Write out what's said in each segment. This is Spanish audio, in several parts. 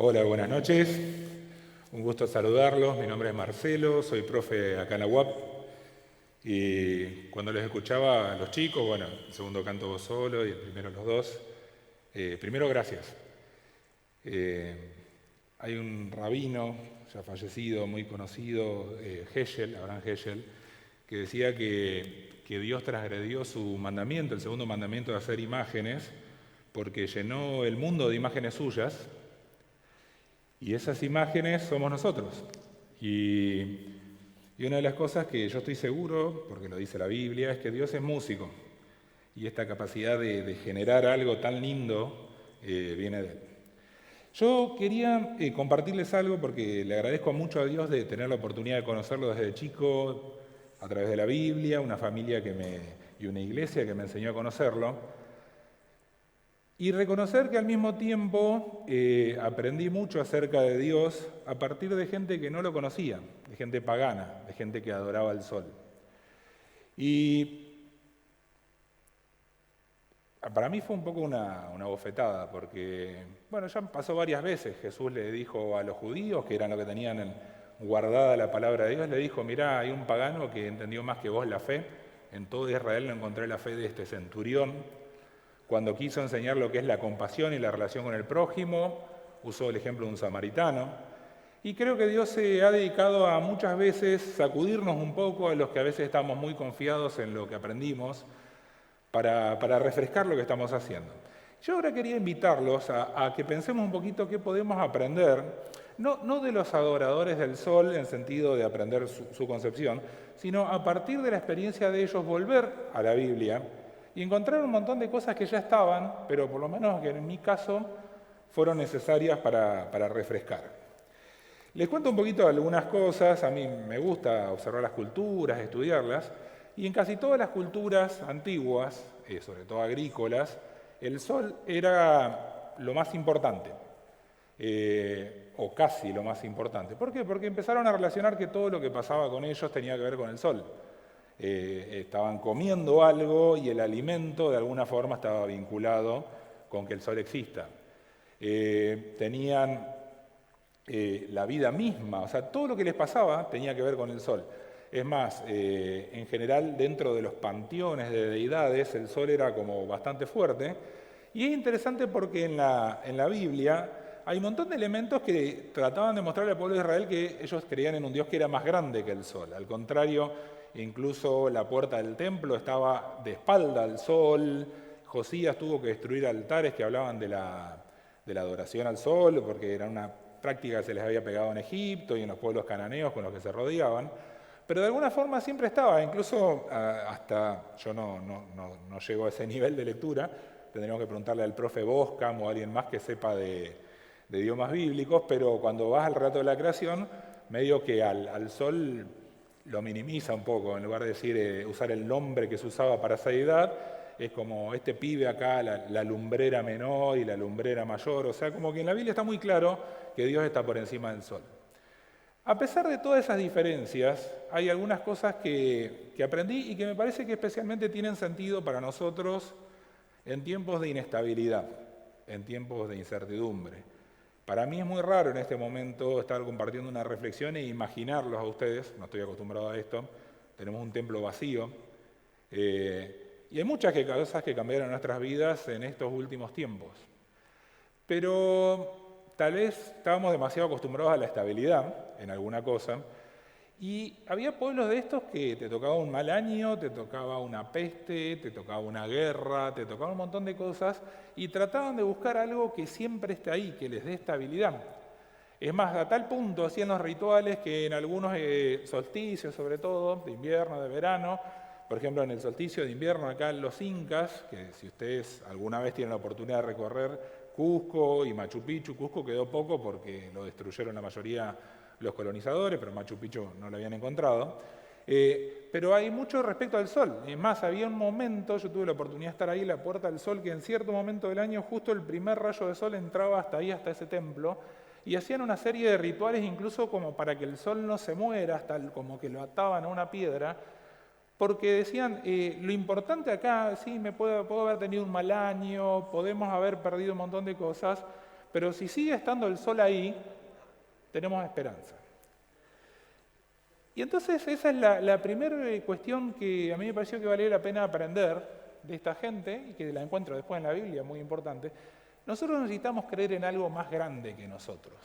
Hola, buenas noches. Un gusto saludarlos. Mi nombre es Marcelo, soy profe acá en la UAP. Y cuando les escuchaba a los chicos, bueno, el segundo canto vos solo y el primero los dos. Primero, gracias. Eh, Hay un rabino, ya fallecido, muy conocido, Abraham Heschel, que decía que Dios transgredió su mandamiento, el segundo mandamiento de hacer imágenes, porque llenó el mundo de imágenes suyas. Y esas imágenes somos nosotros. Y una de las cosas que yo estoy seguro, porque lo dice la Biblia, es que Dios es músico. Y esta capacidad de generar algo tan lindo viene de Él. Yo quería compartirles algo porque le agradezco mucho a Dios de tener la oportunidad de conocerlo desde chico, a través de la Biblia, una familia y una iglesia que me enseñó a conocerlo. Y reconocer que al mismo tiempo aprendí mucho acerca de Dios a partir de gente que no lo conocía, de gente pagana, de gente que adoraba el sol. Y para mí fue un poco una bofetada, porque, bueno, ya pasó varias veces. Jesús le dijo a los judíos, que eran los que tenían guardada la palabra de Dios, le dijo, mirá, hay un pagano que entendió más que vos la fe. En todo Israel no encontré la fe de este centurión. Cuando quiso enseñar lo que es la compasión y la relación con el prójimo, usó el ejemplo de un samaritano. Y creo que Dios se ha dedicado a muchas veces sacudirnos un poco a los que a veces estamos muy confiados en lo que aprendimos para refrescar lo que estamos haciendo. Yo ahora quería invitarlos a que pensemos un poquito qué podemos aprender, no de los adoradores del sol en sentido de aprender su concepción, sino a partir de la experiencia de ellos volver a la Biblia y encontrar un montón de cosas que ya estaban, pero por lo menos que en mi caso fueron necesarias para refrescar. Les cuento un poquito algunas cosas. A mí me gusta observar las culturas, estudiarlas, y en casi todas las culturas antiguas, sobre todo agrícolas, el sol era lo más importante, o casi lo más importante. ¿Por qué? Porque empezaron a relacionar que todo lo que pasaba con ellos tenía que ver con el sol. Estaban comiendo algo y el alimento de alguna forma estaba vinculado con que el sol exista. Tenían la vida misma, o sea, todo lo que les pasaba tenía que ver con el sol. Es más, en general dentro de los panteones de deidades el sol era como bastante fuerte. Y es interesante porque en la Biblia hay un montón de elementos que trataban de mostrarle al pueblo de Israel que ellos creían en un Dios que era más grande que el sol. Al contrario, incluso la puerta del templo estaba de espalda al sol. Josías tuvo que destruir altares que hablaban de la adoración al sol, porque era una práctica que se les había pegado en Egipto y en los pueblos cananeos con los que se rodeaban. Pero de alguna forma siempre estaba, incluso hasta, yo no llego a ese nivel de lectura, tendríamos que preguntarle al profe Boscam o a alguien más que sepa de idiomas bíblicos, pero cuando vas al relato de la creación, medio que al sol lo minimiza un poco, en lugar de decir, usar el nombre que se usaba para esa deidad, es como este pibe acá, la lumbrera menor y la lumbrera mayor, o sea, como que en la Biblia está muy claro que Dios está por encima del sol. A pesar de todas esas diferencias, hay algunas cosas que aprendí y que me parece que especialmente tienen sentido para nosotros en tiempos de inestabilidad, en tiempos de incertidumbre. Para mí es muy raro en este momento estar compartiendo una reflexión e imaginarlos a ustedes, no estoy acostumbrado a esto, tenemos un templo vacío, y hay muchas cosas que cambiaron en nuestras vidas en estos últimos tiempos. Pero tal vez estábamos demasiado acostumbrados a la estabilidad en alguna cosa, y había pueblos de estos que te tocaba un mal año, te tocaba una peste, te tocaba una guerra, te tocaba un montón de cosas, y trataban de buscar algo que siempre esté ahí, que les dé estabilidad. Es más, a tal punto hacían los rituales que en algunos solsticios, sobre todo, de invierno, de verano, por ejemplo, en el solsticio de invierno acá en los Incas, que si ustedes alguna vez tienen la oportunidad de recorrer Cusco y Machu Picchu, Cusco quedó poco porque lo destruyeron la mayoría los colonizadores, pero Machu Picchu no lo habían encontrado. Pero hay mucho respecto al sol. Es más, había un momento, yo tuve la oportunidad de estar ahí, la Puerta del Sol, que en cierto momento del año justo el primer rayo de sol entraba hasta ahí, hasta ese templo, y hacían una serie de rituales incluso como para que el sol no se muera, hasta como que lo ataban a una piedra, porque decían, lo importante acá, sí, puedo haber tenido un mal año, podemos haber perdido un montón de cosas, pero si sigue estando el sol ahí, tenemos esperanza. Y entonces esa es la primera cuestión que a mí me pareció que valía la pena aprender de esta gente, y que la encuentro después en la Biblia, muy importante. Nosotros necesitamos creer en algo más grande que nosotros.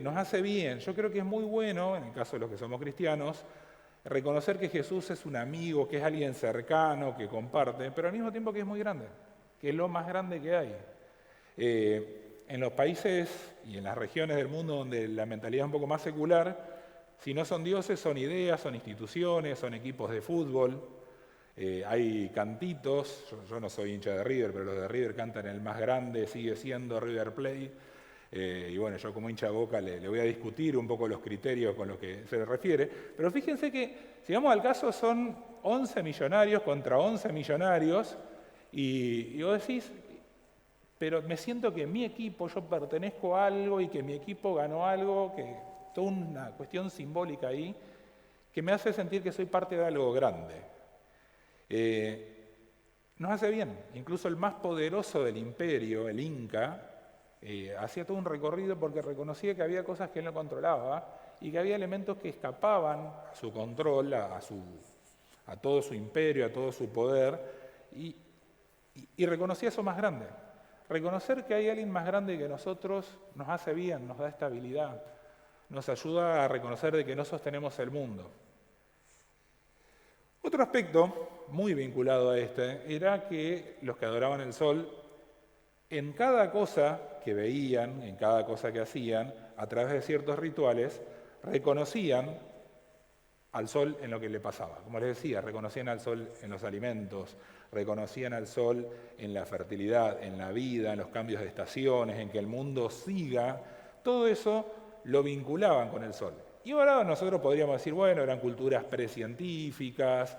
Nos hace bien, yo creo que es muy bueno, en el caso de los que somos cristianos, reconocer que Jesús es un amigo, que es alguien cercano, que comparte, pero al mismo tiempo que es muy grande, que es lo más grande que hay. En los países y en las regiones del mundo donde la mentalidad es un poco más secular, si no son dioses, son ideas, son instituciones, son equipos de fútbol, hay cantitos, yo no soy hincha de River, pero los de River cantan el más grande, sigue siendo River Plate, y bueno, yo como hincha de Boca le voy a discutir un poco los criterios con los que se refiere, pero fíjense que, si vamos al caso, son 11 millonarios contra 11 millonarios, y vos decís, pero me siento que mi equipo, yo pertenezco a algo y que mi equipo ganó algo, que toda una cuestión simbólica ahí, que me hace sentir que soy parte de algo grande. Nos hace bien, incluso el más poderoso del imperio, el Inca, hacía todo un recorrido porque reconocía que había cosas que él no controlaba y que había elementos que escapaban a su control, a todo su imperio, a todo su poder, y reconocía eso más grande. Reconocer que hay alguien más grande que nosotros nos hace bien, nos da estabilidad, nos ayuda a reconocer de que no sostenemos el mundo. Otro aspecto muy vinculado a este era que los que adoraban el sol, en cada cosa que veían, en cada cosa que hacían, a través de ciertos rituales, reconocían al sol en lo que le pasaba. Como les decía, reconocían al sol en los alimentos, reconocían al sol en la fertilidad, en la vida, en los cambios de estaciones, en que el mundo siga. Todo eso lo vinculaban con el sol. Y ahora nosotros podríamos decir, bueno, eran culturas precientíficas,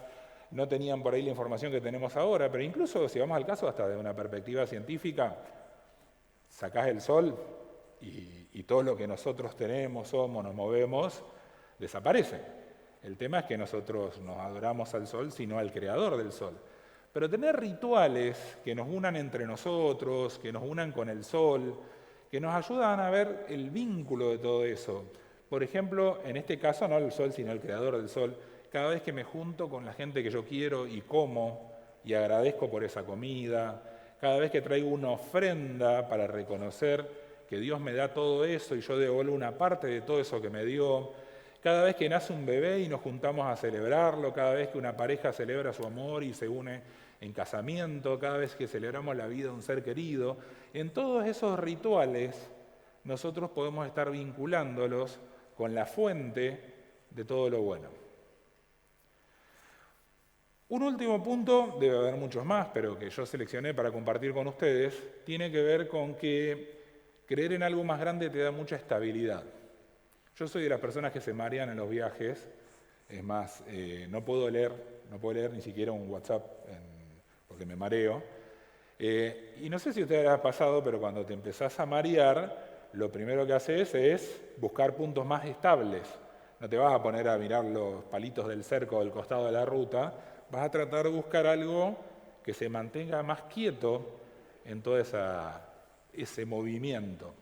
no tenían por ahí la información que tenemos ahora, pero incluso si vamos al caso hasta de una perspectiva científica, sacás el sol y todo lo que nosotros tenemos, somos, nos movemos, desaparece. El tema es que nosotros nos adoramos al sol, sino al creador del sol. Pero tener rituales que nos unan entre nosotros, que nos unan con el sol, que nos ayudan a ver el vínculo de todo eso. Por ejemplo, en este caso no el sol, sino el creador del sol. Cada vez que me junto con la gente que yo quiero y como, y agradezco por esa comida, cada vez que traigo una ofrenda para reconocer que Dios me da todo eso y yo devuelvo una parte de todo eso que me dio, cada vez que nace un bebé y nos juntamos a celebrarlo, cada vez que una pareja celebra su amor y se une en casamiento, cada vez que celebramos la vida de un ser querido, en todos esos rituales nosotros podemos estar vinculándolos con la fuente de todo lo bueno. Un último punto, debe haber muchos más, pero que yo seleccioné para compartir con ustedes, tiene que ver con que creer en algo más grande te da mucha estabilidad. Yo soy de las personas que se marean en los viajes, es más, no puedo leer ni siquiera un WhatsApp porque me mareo. Y no sé si a ustedes les ha pasado, pero cuando te empezás a marear, lo primero que haces es buscar puntos más estables. No te vas a poner a mirar los palitos del cerco del costado de la ruta, vas a tratar de buscar algo que se mantenga más quieto en todo ese movimiento.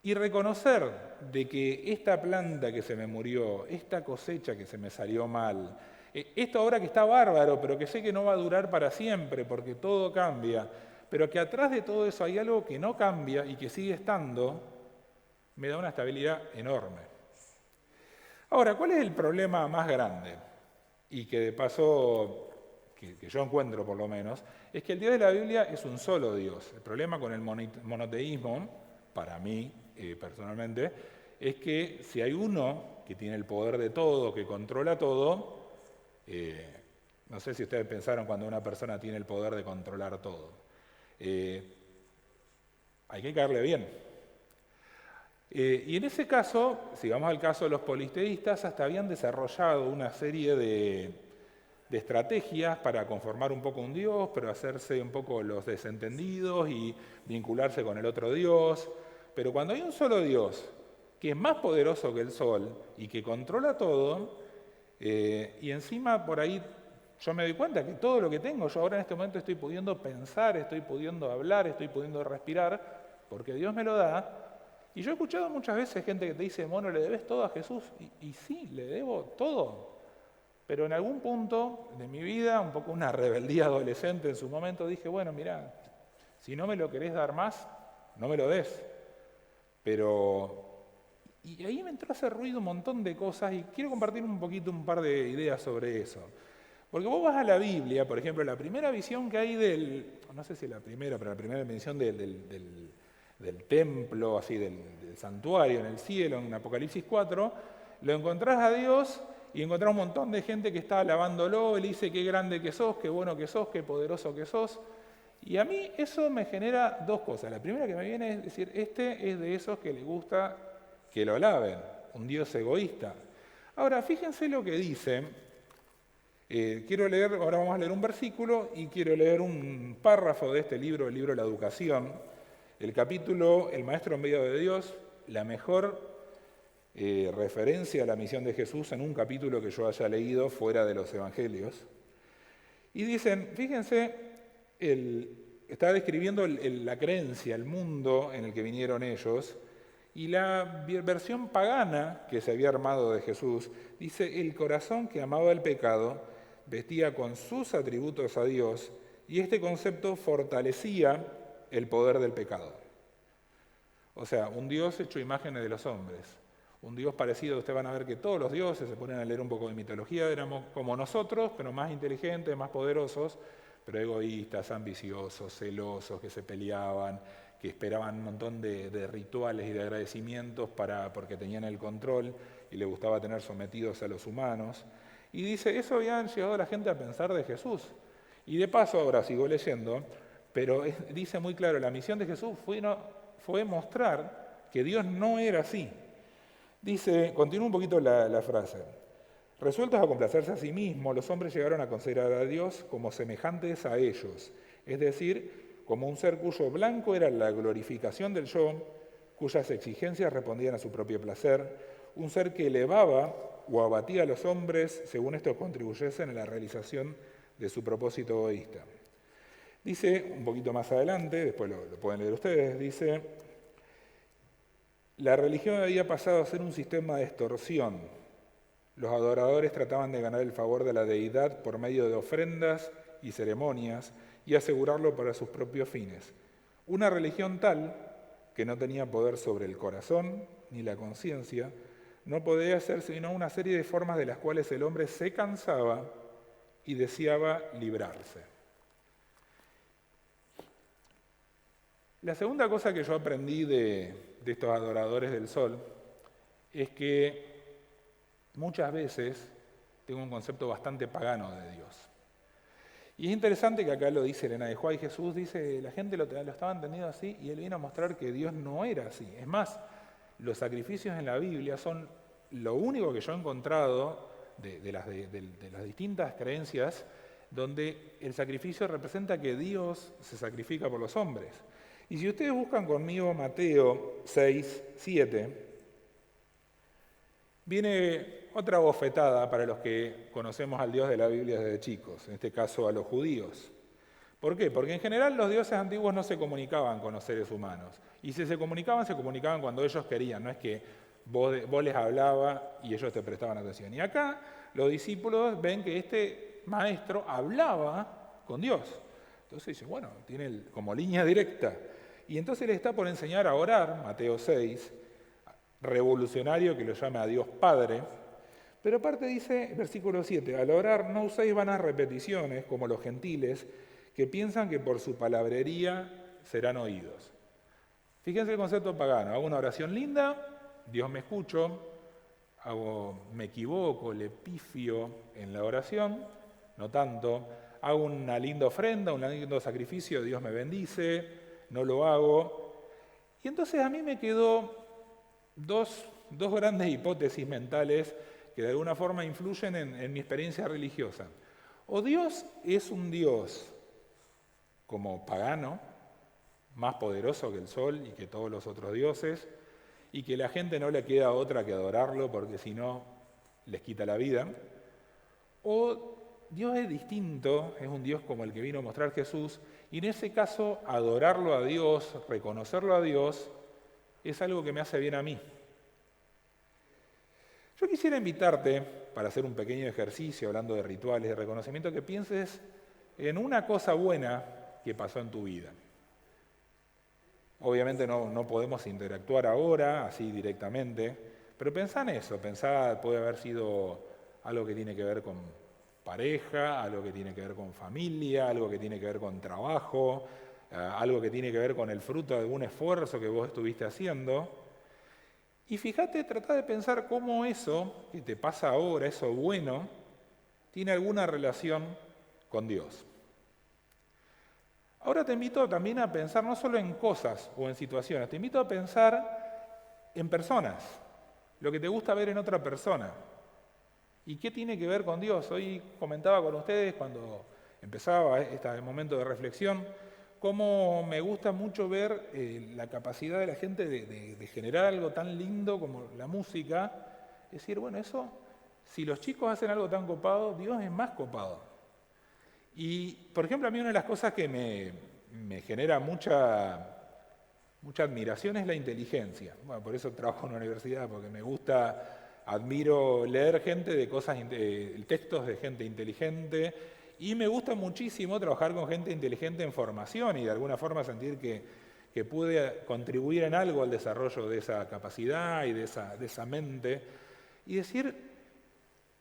Y reconocer de que esta planta que se me murió, esta cosecha que se me salió mal, esto ahora que está bárbaro, pero que sé que no va a durar para siempre porque todo cambia, pero que atrás de todo eso hay algo que no cambia y que sigue estando, me da una estabilidad enorme. Ahora, ¿cuál es el problema más grande? Y que de paso, que yo encuentro por lo menos, es que el Dios de la Biblia es un solo Dios. El problema con el monoteísmo, para mí personalmente, es que si hay uno que tiene el poder de todo, que controla todo, no sé si ustedes pensaron cuando una persona tiene el poder de controlar todo. Hay que caerle bien. Y en ese caso, si vamos al caso de los polisteístas, hasta habían desarrollado una serie de estrategias para conformar un poco un Dios, pero hacerse un poco los desentendidos y vincularse con el otro Dios. Pero cuando hay un solo Dios, que es más poderoso que el sol y que controla todo, y encima por ahí yo me doy cuenta que todo lo que tengo, yo ahora en este momento estoy pudiendo pensar, estoy pudiendo hablar, estoy pudiendo respirar, porque Dios me lo da. Y yo he escuchado muchas veces gente que te dice, bueno, ¿le debes todo a Jesús? Y sí, le debo todo. Pero en algún punto de mi vida, un poco una rebeldía adolescente en su momento, dije, bueno, mirá, si no me lo querés dar más, no me lo des. Y ahí me entró a hacer ruido un montón de cosas y quiero compartir un par de ideas sobre eso. Porque vos vas a la Biblia, por ejemplo, la primera visión que hay no sé si la primera, pero la primera mención del templo, así del santuario en el cielo, en Apocalipsis 4, lo encontrás a Dios y encontrás un montón de gente que está alabándolo, él dice qué grande que sos, qué bueno que sos, qué poderoso que sos. Y a mí eso me genera dos cosas. La primera que me viene es decir, este es de esos que le gusta que lo alaben, un Dios egoísta. Ahora, fíjense lo que dice. Quiero leer, ahora vamos a leer un versículo y quiero leer un párrafo de este libro, el libro de la educación, el capítulo El Maestro en medio de Dios, la mejor referencia a la misión de Jesús en un capítulo que yo haya leído fuera de los evangelios. Y dicen, fíjense, está describiendo la creencia, el mundo en el que vinieron ellos, y la versión pagana que se había armado de Jesús, dice, el corazón que amaba el pecado vestía con sus atributos a Dios, y este concepto fortalecía el poder del pecado. O sea, un Dios hecho imágenes de los hombres. Un Dios parecido, ustedes van a ver que todos los dioses, se ponen a leer un poco de mitología, éramos como nosotros, pero más inteligentes, más poderosos, pero egoístas, ambiciosos, celosos, que se peleaban, que esperaban un montón de rituales y de agradecimientos porque tenían el control y les gustaba tener sometidos a los humanos. Y dice, eso habían llegado a la gente a pensar de Jesús. Y de paso, ahora sigo leyendo, pero dice muy claro, la misión de Jesús fue mostrar que Dios no era así. Dice, continúa un poquito la frase. Resueltos a complacerse a sí mismos, los hombres llegaron a considerar a Dios como semejantes a ellos, es decir, como un ser cuyo blanco era la glorificación del yo, cuyas exigencias respondían a su propio placer, un ser que elevaba o abatía a los hombres según estos contribuyesen a la realización de su propósito egoísta. Dice, un poquito más adelante, después lo pueden leer ustedes, dice, la religión había pasado a ser un sistema de extorsión. Los adoradores trataban de ganar el favor de la deidad por medio de ofrendas y ceremonias y asegurarlo para sus propios fines. Una religión tal que no tenía poder sobre el corazón ni la conciencia, no podía ser sino una serie de formas de las cuales el hombre se cansaba y deseaba librarse. La segunda cosa que yo aprendí de estos adoradores del sol es que muchas veces tengo un concepto bastante pagano de Dios. Y es interesante que acá lo dice Elena de White, Jesús dice, la gente lo estaba entendiendo así y él vino a mostrar que Dios no era así. Es más, los sacrificios en la Biblia son lo único que yo he encontrado de las distintas creencias donde el sacrificio representa que Dios se sacrifica por los hombres. Y si ustedes buscan conmigo Mateo 6, 7, viene otra bofetada para los que conocemos al Dios de la Biblia desde chicos, en este caso a los judíos. ¿Por qué? Porque en general los dioses antiguos no se comunicaban con los seres humanos. Y si se comunicaban cuando ellos querían, no es que vos les hablabas y ellos te prestaban atención. Y acá los discípulos ven que este maestro hablaba con Dios. Entonces dicen, bueno, tiene como línea directa. Y entonces le está por enseñar a orar, Mateo 6, revolucionario que lo llame a Dios Padre. Pero aparte dice, versículo 7, al orar no uséis vanas repeticiones como los gentiles que piensan que por su palabrería serán oídos. Fíjense el concepto pagano, hago una oración linda, Dios me escuchó, me equivoco, le pifio en la oración, no tanto, hago una linda ofrenda, un lindo sacrificio, Dios me bendice, no lo hago. Y entonces a mí me quedó dos grandes hipótesis mentales que de alguna forma influyen en mi experiencia religiosa. O Dios es un Dios como pagano, más poderoso que el sol y que todos los otros dioses, y que la gente no le queda otra que adorarlo porque si no les quita la vida. O Dios es distinto, es un Dios como el que vino a mostrar Jesús, y en ese caso adorarlo a Dios, reconocerlo a Dios, es algo que me hace bien a mí. Yo quisiera invitarte, para hacer un pequeño ejercicio hablando de rituales de reconocimiento, que pienses en una cosa buena que pasó en tu vida. Obviamente no podemos interactuar ahora, así directamente, pero pensá en eso, pensá, puede haber sido algo que tiene que ver con pareja, algo que tiene que ver con familia, algo que tiene que ver con trabajo, algo que tiene que ver con el fruto de algún esfuerzo que vos estuviste haciendo. Y fíjate, trata de pensar cómo eso que te pasa ahora, eso bueno, tiene alguna relación con Dios. Ahora te invito también a pensar no solo en cosas o en situaciones, te invito a pensar en personas, lo que te gusta ver en otra persona. ¿Y qué tiene que ver con Dios? Hoy comentaba con ustedes cuando empezaba este momento de reflexión, cómo me gusta mucho ver la capacidad de la gente de generar algo tan lindo como la música. Es decir, bueno, eso, si los chicos hacen algo tan copado, Dios es más copado. Y, por ejemplo, a mí una de las cosas que me genera mucha admiración es la inteligencia. Bueno, por eso trabajo en una universidad, porque me gusta, admiro leer gente de cosas, textos de gente inteligente, y me gusta muchísimo trabajar con gente inteligente en formación y de alguna forma sentir que pude contribuir en algo al desarrollo de esa capacidad y de esa mente. Y decir,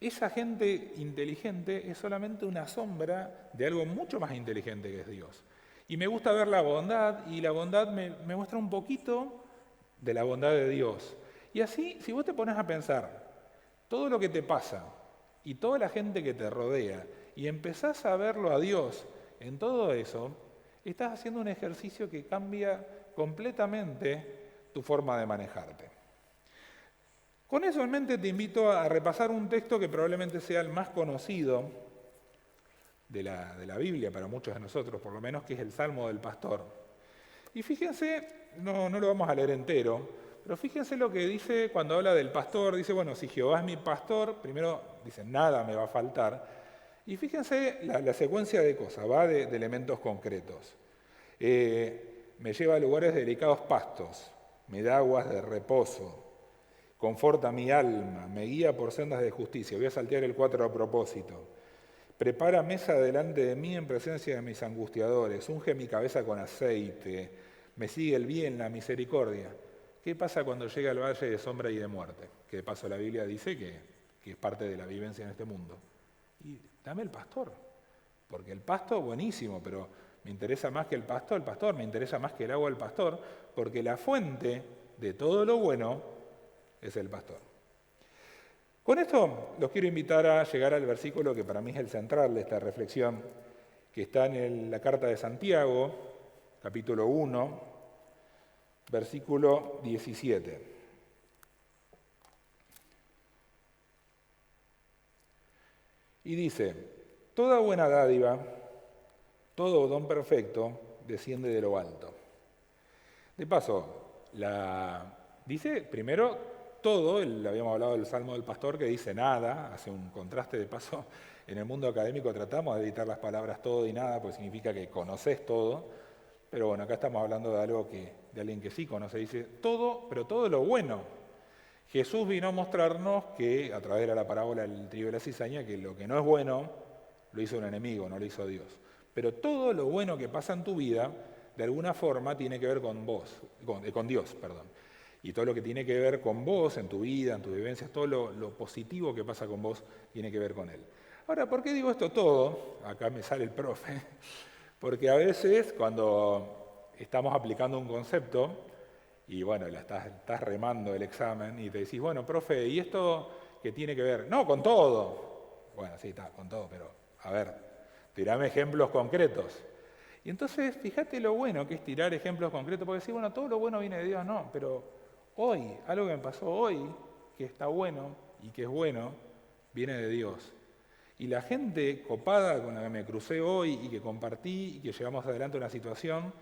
esa gente inteligente es solamente una sombra de algo mucho más inteligente que es Dios. Y me gusta ver la bondad, y la bondad me muestra un poquito de la bondad de Dios. Y así, si vos te pones a pensar todo lo que te pasa y toda la gente que te rodea, y empezás a verlo a Dios en todo eso, estás haciendo un ejercicio que cambia completamente tu forma de manejarte. Con eso en mente te invito a repasar un texto que probablemente sea el más conocido de la Biblia para muchos de nosotros, por lo menos, que es el Salmo del Pastor. Y fíjense, no lo vamos a leer entero, pero fíjense lo que dice cuando habla del pastor. Dice, bueno, si Jehová es mi pastor, primero dice, nada me va a faltar. Y fíjense la secuencia de cosas, va de elementos concretos. Me lleva a lugares de delicados pastos, me da aguas de reposo, conforta mi alma, me guía por sendas de justicia. Voy a saltear el 4 a propósito. Prepara mesa delante de mí en presencia de mis angustiadores, unge mi cabeza con aceite, me sigue el bien, la misericordia. ¿Qué pasa cuando llega al valle de sombra y de muerte? Que de paso la Biblia dice que es parte de la vivencia en este mundo. Y dame el pastor, porque el pasto, buenísimo, pero me interesa más que el pastor, me interesa más que el agua del pastor, porque la fuente de todo lo bueno es el pastor. Con esto los quiero invitar a llegar al versículo que para mí es el central de esta reflexión, que está en la carta de Santiago, capítulo 1, versículo 17. Y dice, toda buena dádiva, todo don perfecto, desciende de lo alto. De paso, dice primero todo, habíamos hablado del Salmo del Pastor que dice nada, hace un contraste de paso. En el mundo académico tratamos de evitar las palabras todo y nada, porque significa que conoces todo, pero bueno, acá estamos hablando de algo de alguien que sí conoce, dice todo, pero todo lo bueno. Jesús vino a mostrarnos que, a través de la parábola del trigo y la cizaña, que lo que no es bueno lo hizo un enemigo, no lo hizo Dios. Pero todo lo bueno que pasa en tu vida, de alguna forma, tiene que ver con vos, con Dios, perdón. Y todo lo que tiene que ver con vos, en tu vida, en tus vivencias, todo lo positivo que pasa con vos, tiene que ver con Él. Ahora, ¿por qué digo esto todo? Acá me sale el profe. Porque a veces, cuando estamos aplicando un concepto, y bueno, estás remando el examen, y te decís, bueno, profe, ¿y esto qué tiene que ver? No, con todo. Bueno, sí, está, con todo, pero a ver, tirame ejemplos concretos. Y entonces, fíjate lo bueno que es tirar ejemplos concretos, porque decís, bueno, todo lo bueno viene de Dios, no, pero hoy, algo que me pasó hoy, que está bueno y que es bueno, viene de Dios. Y la gente copada con la que me crucé hoy y que compartí y que llevamos adelante una situación,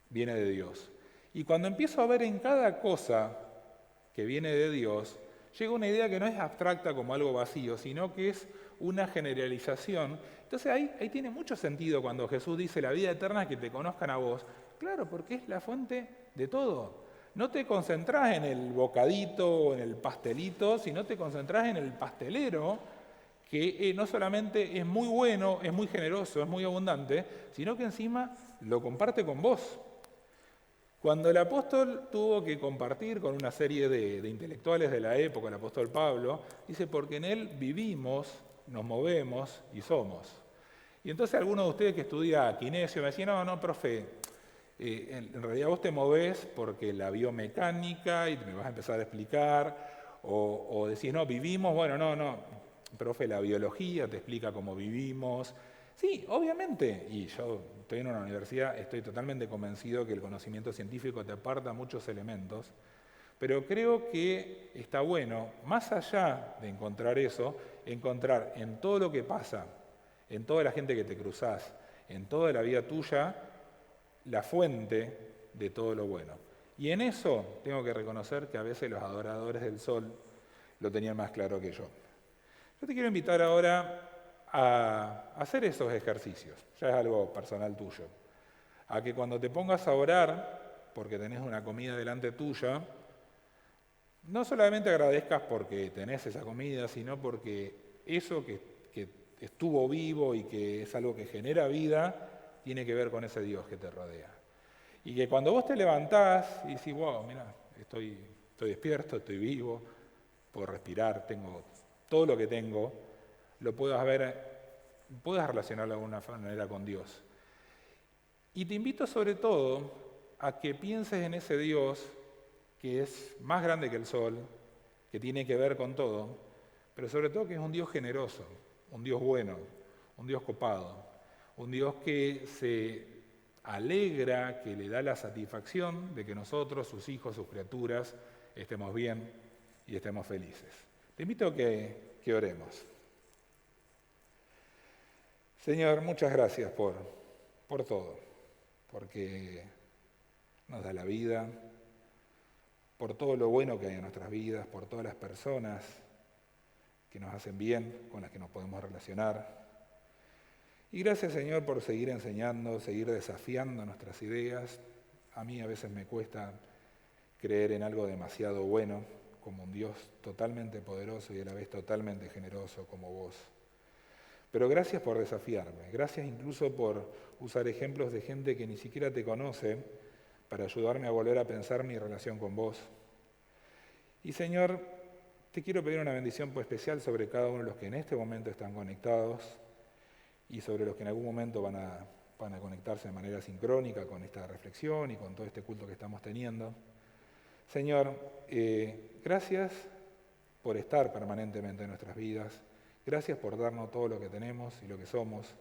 viene de Dios. Y cuando empiezo a ver en cada cosa que viene de Dios, llega una idea que no es abstracta como algo vacío, sino que es una generalización. Entonces ahí tiene mucho sentido cuando Jesús dice la vida eterna es que te conozcan a vos. Claro, porque es la fuente de todo. No te concentrás en el bocadito o en el pastelito, sino te concentrás en el pastelero, que no solamente es muy bueno, es muy generoso, es muy abundante, sino que encima lo comparte con vos. Cuando el apóstol tuvo que compartir con una serie de intelectuales de la época, el apóstol Pablo, dice, porque en él vivimos, nos movemos y somos. Y entonces algunos de ustedes que estudia kinesio me decían, no, profe, en realidad vos te movés porque la biomecánica y me vas a empezar a explicar, o decís, no, vivimos, bueno, no, profe, la biología te explica cómo vivimos. Sí, obviamente, y yo estoy en una universidad, estoy totalmente convencido que el conocimiento científico te aparta muchos elementos, pero creo que está bueno, más allá de encontrar eso, encontrar en todo lo que pasa, en toda la gente que te cruzás, en toda la vida tuya, la fuente de todo lo bueno. Y en eso tengo que reconocer que a veces los adoradores del sol lo tenían más claro que yo. Yo te quiero invitar ahora a hacer esos ejercicios, ya es algo personal tuyo, a que cuando te pongas a orar, porque tenés una comida delante tuya, no solamente agradezcas porque tenés esa comida, sino porque eso que estuvo vivo y que es algo que genera vida, tiene que ver con ese Dios que te rodea. Y que cuando vos te levantás y decís, wow, mira, estoy despierto, estoy vivo, puedo respirar, tengo todo lo que tengo, lo puedas relacionarlo de alguna manera con Dios. Y te invito sobre todo a que pienses en ese Dios que es más grande que el sol, que tiene que ver con todo, pero sobre todo que es un Dios generoso, un Dios bueno, un Dios copado, un Dios que se alegra, que le da la satisfacción de que nosotros, sus hijos, sus criaturas, estemos bien y estemos felices. Te invito a que oremos. Señor, muchas gracias por todo, porque nos da la vida, por todo lo bueno que hay en nuestras vidas, por todas las personas que nos hacen bien, con las que nos podemos relacionar. Y gracias, Señor, por seguir enseñando, seguir desafiando nuestras ideas. A mí a veces me cuesta creer en algo demasiado bueno, como un Dios totalmente poderoso y a la vez totalmente generoso como vos. Pero gracias por desafiarme, gracias incluso por usar ejemplos de gente que ni siquiera te conoce para ayudarme a volver a pensar mi relación con vos. Y Señor, te quiero pedir una bendición especial sobre cada uno de los que en este momento están conectados y sobre los que en algún momento van a conectarse de manera sincrónica con esta reflexión y con todo este culto que estamos teniendo. Señor, gracias por estar permanentemente en nuestras vidas, gracias por darnos todo lo que tenemos y lo que somos,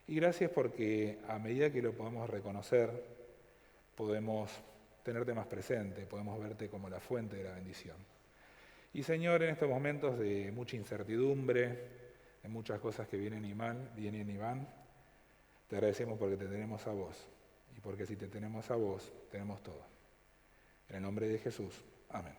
y gracias porque a medida que lo podamos reconocer, podemos tenerte más presente, podemos verte como la fuente de la bendición. Y Señor, en estos momentos de mucha incertidumbre, de muchas cosas que vienen y van, te agradecemos porque te tenemos a vos, y porque si te tenemos a vos, tenemos todo. En el nombre de Jesús, amén.